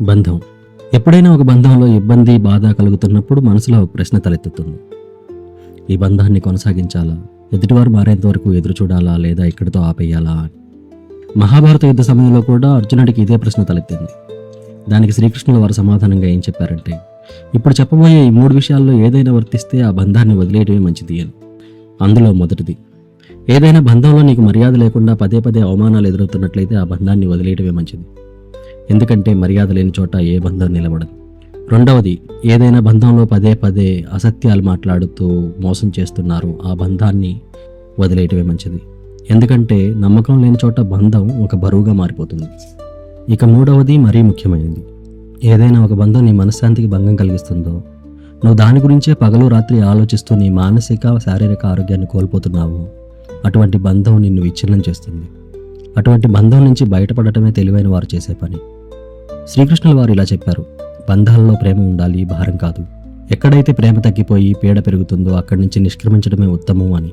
బంధం. ఎప్పుడైనా ఒక బంధంలో ఇబ్బంది, బాధ కలుగుతున్నప్పుడు మనసులో ఒక ప్రశ్న తలెత్తుతుంది. ఈ బంధాన్ని కొనసాగించాలా? ఎదుటివారు మారేంత వరకు ఎదురు చూడాలా? లేదా ఇక్కడితో ఆపేయాలా అని. మహాభారత యుద్ధ సమయంలో కూడా అర్జునుడికి ఇదే ప్రశ్న తలెత్తింది. దానికి శ్రీకృష్ణుల వారు సమాధానంగా ఏం చెప్పారంటే, ఇప్పుడు చెప్పబోయే ఈ 3 విషయాల్లో ఏదైనా వర్తిస్తే ఆ బంధాన్ని వదిలేయడమే మంచిది అని. అందులో మొదటిది, ఏదైనా బంధంలో నీకు మర్యాద లేకుండా పదే పదే అవమానాలు ఎదురవుతున్నట్లయితే ఆ బంధాన్ని వదిలేయడమే మంచిది. ఎందుకంటే మర్యాద లేని చోట ఏ బంధం నిలబడదు. రెండవది, ఏదైనా బంధంలో పదే పదే అసత్యాలు మాట్లాడుతూ మోసం చేస్తున్నారు, ఆ బంధాన్ని వదిలేయటమే మంచిది. ఎందుకంటే నమ్మకం లేని చోట బంధం ఒక బరువుగా మారిపోతుంది. ఇక మూడవది మరీ ముఖ్యమైనది, ఏదైనా ఒక బంధం నీ మనశ్శాంతికి భంగం కలిగిస్తుందో, నువ్వు దాని గురించే పగలు రాత్రి ఆలోచిస్తూ నీ మానసిక శారీరక ఆరోగ్యాన్ని కోల్పోతున్నావు, అటువంటి బంధం నిన్ను విచ్ఛిన్నం చేస్తుంది. అటువంటి బంధం నుంచి బయటపడటమే తెలివైన వారు చేసే పని. శ్రీకృష్ణుల వారు ఇలా చెప్పారు, బంధాల్లో ప్రేమ ఉండాలి, భారం కాదు. ఎక్కడైతే ప్రేమ తగ్గిపోయి పీడ పెరుగుతుందో అక్కడి నుంచి నిష్క్రమించడమే ఉత్తమం అని.